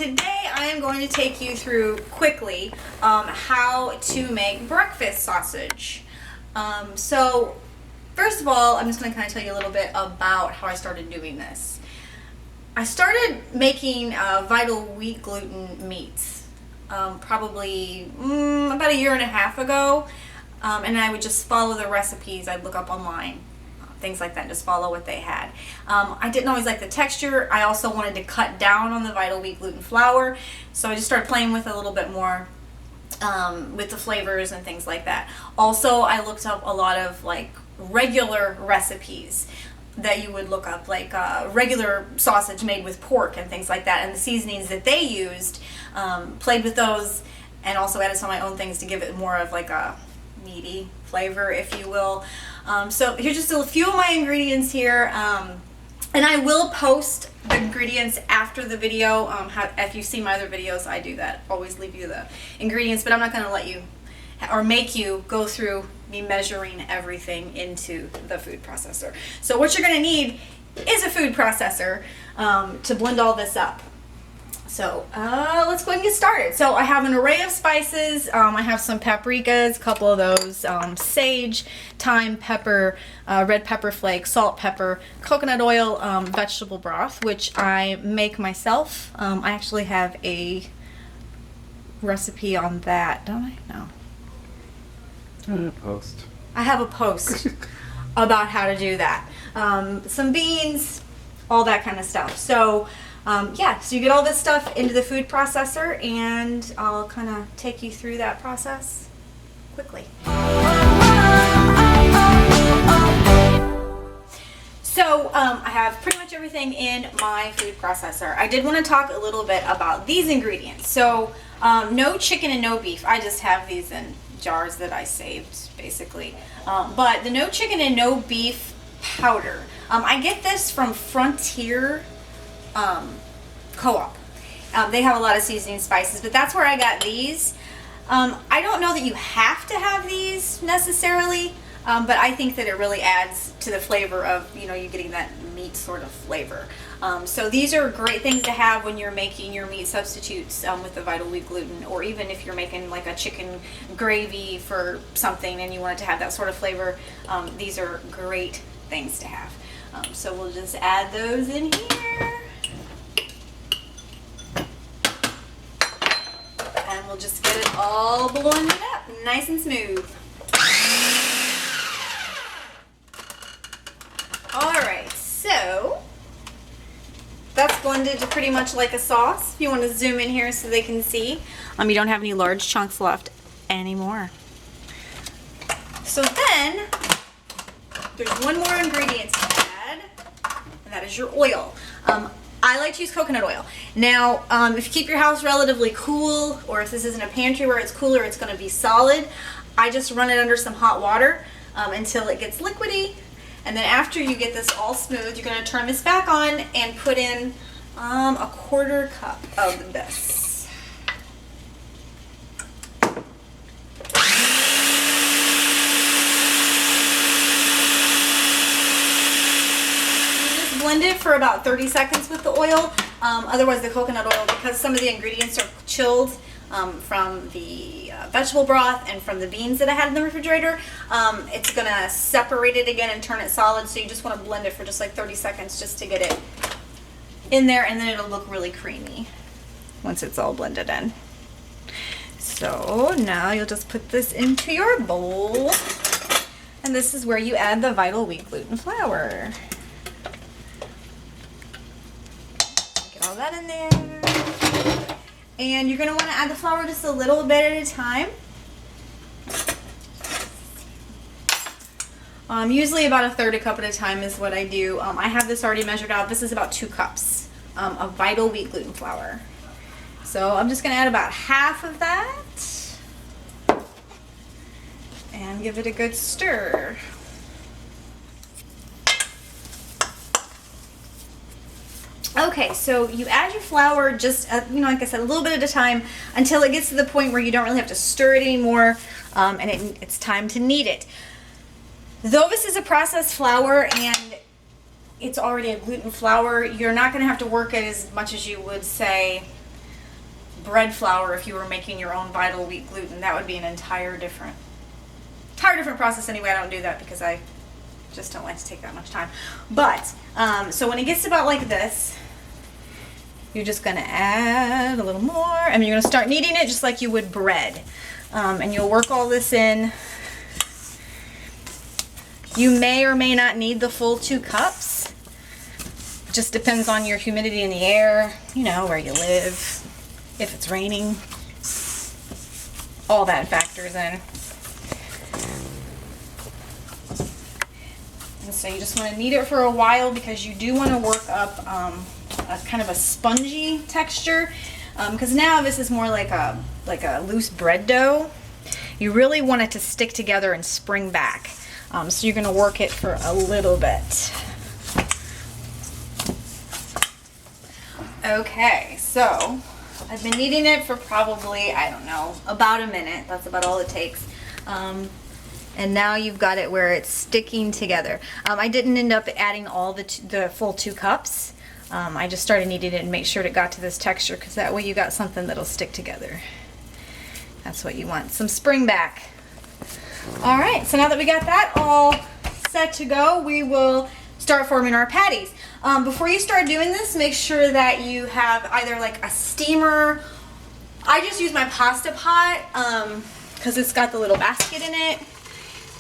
today I am going to take you through quickly how to make breakfast sausage. So first of all, I'm just going to kind of tell you a little bit about how I started doing this. I started making vital wheat gluten meats probably about a year and a half ago, and I would just follow the recipes. I'd look up online, things like that, just follow what they had. I didn't always like the texture. I also wanted to cut down on the vital wheat gluten flour, so I just started playing with it a little bit more with the flavors and things like that. Also, I looked up a lot of like regular recipes that you would look up, like regular sausage made with pork and things like that, and the seasonings that they used, played with those, and also added some of my own things to give it more of like a meaty flavor, if you will. So here's just a few of my ingredients here, and I will post the ingredients after the video. If you see my other videos, I do that, always leave you the ingredients, but I'm not going to let you or make you go through me measuring everything into the food processor. So what you're going to need is a food processor to blend all this up. So let's go ahead and get started. So I have an array of spices. I have some paprikas, a couple of those, sage, thyme, pepper, red pepper flakes, salt, pepper, coconut oil, vegetable broth, which I make myself. I actually have a recipe on that, don't I? No. I have a post about how to do that. Some beans, all that kind of stuff. So yeah, so you get all this stuff into the food processor, and I'll kind of take you through that process quickly. So I have pretty much everything in my food processor. I did want to talk a little bit about these ingredients. So no chicken and no beef. I just have these in jars that I saved, basically. But the no chicken and no beef powder, I get this from Frontier Co-op. They have a lot of seasoning spices, but that's where I got these. I don't know that you have to have these necessarily, but I think that it really adds to the flavor of, you know, you getting that meat sort of flavor. So these are great things to have when you're making your meat substitutes with the vital wheat gluten, or even if you're making like a chicken gravy for something and you want it to have that sort of flavor. These are great things to have. So we'll just add those in here. And we'll just get it all blended up nice and smooth. Alright, so that's blended to pretty much like a sauce. If you want to zoom in here so they can see. You don't have any large chunks left anymore. So then, there's one more ingredient to add, and that is your oil. I like to use coconut oil. Now, if you keep your house relatively cool, or if this isn't a pantry where it's cooler, it's going to be solid, I just run it under some hot water until it gets liquidy. And then after you get this all smooth, you're going to turn this back on and put in a quarter cup of this. Blend it for about 30 seconds with the oil. Otherwise the coconut oil, because some of the ingredients are chilled from the vegetable broth and from the beans that I had in the refrigerator, it's going to separate it again and turn it solid. So you just want to blend it for just like 30 seconds just to get it in there, and then it'll look really creamy once it's all blended in. So now you'll just put this into your bowl, and this is where you add the vital wheat gluten flour. All that in there, and you're going to want to add the flour just a little bit at a time. Usually about a third a cup at a time is what I do. I have this already measured out. This is about 2 cups of vital wheat gluten flour. So I'm just going to add about half of that and give it a good stir. Okay, so you add your flour just, you know, like I said, a little bit at a time until it gets to the point where you don't really have to stir it anymore, and it's time to knead it. Though this is a processed flour and it's already a gluten flour, you're not going to have to work it as much as you would, say, bread flour if you were making your own vital wheat gluten. That would be an entire different process anyway. I don't do that because I just don't like to take that much time. But, so when it gets about like this, you're just gonna add a little more, and you're gonna start kneading it just like you would bread. And you'll work all this in. You may or may not need the full 2 cups. Just depends on your humidity in the air, you know, where you live, if it's raining. All that factors in. And so you just want to knead it for a while because you do want to work up a kind of a spongy texture. Because now this is more like a loose bread dough. You really want it to stick together and spring back. So you're going to work it for a little bit. Okay, so I've been kneading it for probably, I don't know, about a minute. That's about all it takes. And now you've got it where it's sticking together. I didn't end up adding all the full 2 cups. I just started kneading it and make sure it got to this texture, because that way you got something that'll stick together. That's what you want, some spring back. All right, so now that we got that all set to go, we will start forming our patties. Before you start doing this, make sure that you have either like a steamer. I just use my pasta pot because it's got the little basket in it.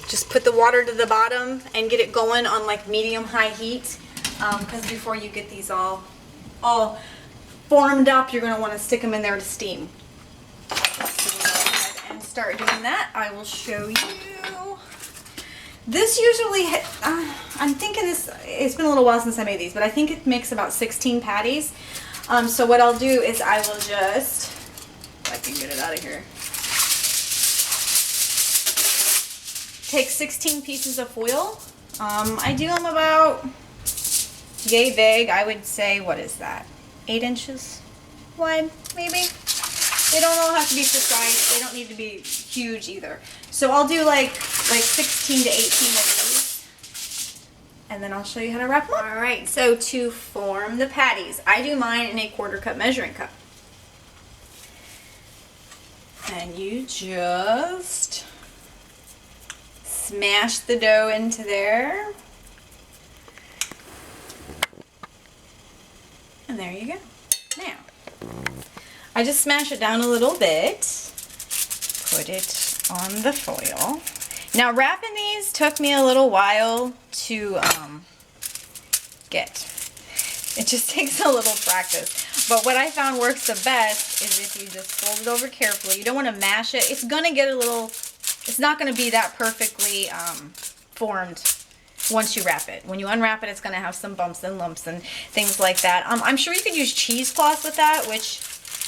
Just put the water to the bottom and get it going on like medium-high heat, because before you get these all formed up, you're going to want to stick them in there to steam. So we'll go ahead and start doing that. I will show you. This usually, I'm thinking this, it's been a little while since I made these, but I think it makes about 16 patties. So what I'll do is I will just, if I can get it out of here, take 16 pieces of foil. I do them about yay big. I would say, what is that? 8 inches wide, maybe? They don't all have to be precise. They don't need to be huge either. So I'll do like 16 to 18 of these, and then I'll show you how to wrap them up. All right, so to form the patties, I do mine in a 1/4 cup measuring cup. And you just smash the dough into there. And there you go. Now, I just smash it down a little bit, put it on the foil. Now wrapping these took me a little while to get. It just takes a little practice. But what I found works the best is if you just fold it over carefully. You don't want to mash it. It's going to get a little, it's not going to be that perfectly formed once you wrap it. When you unwrap it, it's going to have some bumps and lumps and things like that. I'm sure you could use cheesecloth with that,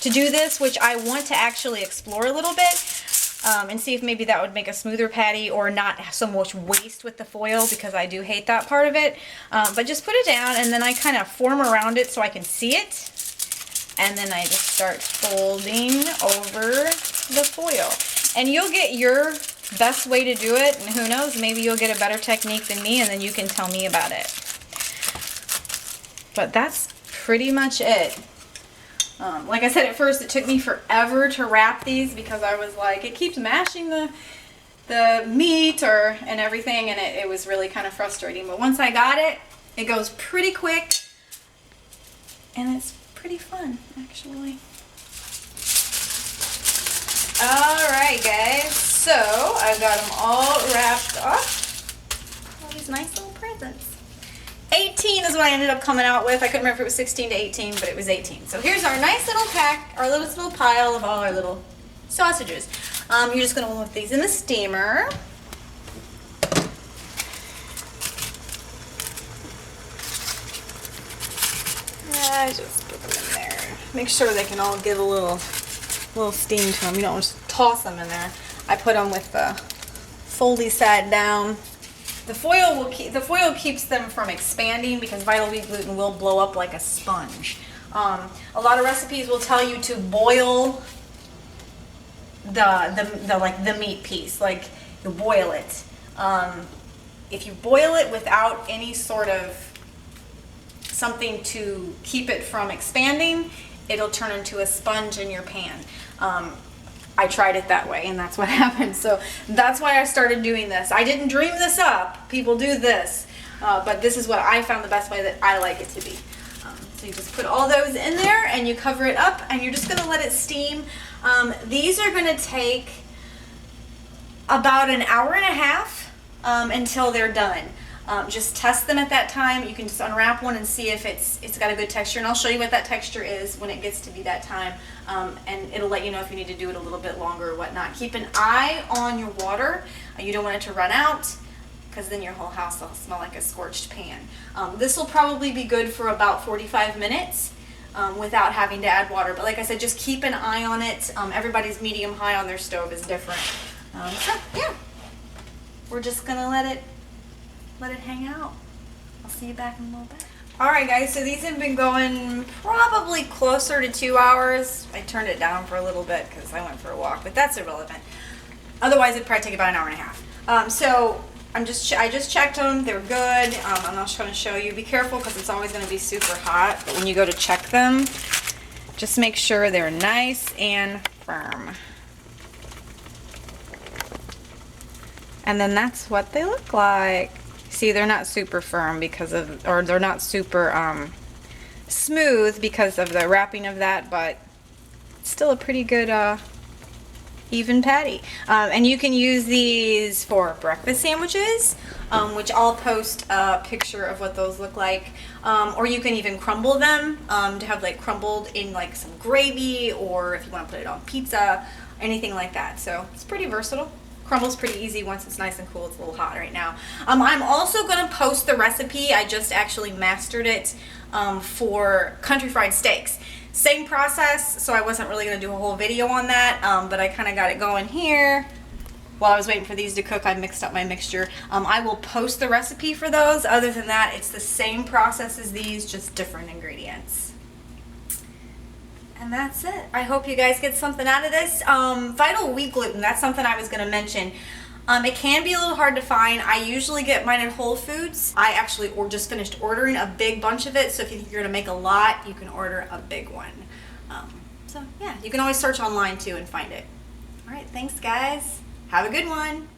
to do this, which I want to actually explore a little bit. And see if maybe that would make a smoother patty or not so much waste with the foil, because I do hate that part of it. But just put it down, and then I kind of form around it so I can see it. And then I just start folding over the foil. And you'll get your best way to do it, and who knows, maybe you'll get a better technique than me, and then you can tell me about it. But that's pretty much it. Like I said, at first it took me forever to wrap these because I was like, it keeps mashing the meat and everything, and it was really kind of frustrating. But once I got it, it goes pretty quick, and it's pretty fun, actually. Alright guys, so I've got them all wrapped up. All these nice little presents. 18 is what I ended up coming out with. I couldn't remember if it was 16 to 18, but it was 18. So here's our nice little pack, our little pile of all our little sausages. You're just going to put these in the steamer. Just put them in there. Make sure they can all give a little steam to them. You don't just toss them in there. I put them with the foldy side down. The foil keeps them from expanding because vital wheat gluten will blow up like a sponge. A lot of recipes will tell you to boil the meat piece, like you boil it. If you boil it without any sort of something to keep it from expanding, it'll turn into a sponge in your pan. I tried it that way and that's what happened. So that's why I started doing this. I didn't dream this up. People do this. But this is what I found the best way that I like it to be. So you just put all those in there and you cover it up and you're just going to let it steam. These are going to take about an hour and a half until they're done. Just test them at that time. You can just unwrap one and see if it's got a good texture, and I'll show you what that texture is when it gets to be that time, and it'll let you know if you need to do it a little bit longer or whatnot. Keep an eye on your water. You don't want it to run out, because then your whole house will smell like a scorched pan. This will probably be good for about 45 minutes without having to add water, but like I said, just keep an eye on it. Everybody's medium high on their stove is different. So yeah, we're just gonna let it hang out. I'll see you back in a little bit. Alright guys, so these have been going probably closer to 2 hours. I turned it down for a little bit because I went for a walk, but that's irrelevant. Otherwise it'd probably take about an hour and a half. So I just checked them, they're good. I'm not trying to show you. Be careful because it's always going to be super hot, but when you go to check them, just make sure they're nice and firm. And then that's what they look like. See, they're not super firm or they're not super smooth because of the wrapping of that, but it's still a pretty good even patty. And you can use these for breakfast sandwiches, which I'll post a picture of what those look like. Or you can even crumble them to have like crumbled in like some gravy, or if you want to put it on pizza, anything like that. So it's pretty versatile. Crumbles pretty easy once it's nice and cool. It's a little hot right now. I'm also going to post the recipe. I just actually mastered it for country fried steaks. Same process, so I wasn't really going to do a whole video on that, but I kind of got it going here. While I was waiting for these to cook, I mixed up my mixture. I will post the recipe for those. Other than that, it's the same process as these, just different ingredients. And that's it. I hope you guys get something out of this. Vital wheat gluten, that's something I was going to mention. It can be a little hard to find. I usually get mine at Whole Foods. I actually just finished ordering a big bunch of it, so if you think you're going to make a lot, you can order a big one. So yeah, you can always search online too and find it. Alright, thanks guys. Have a good one.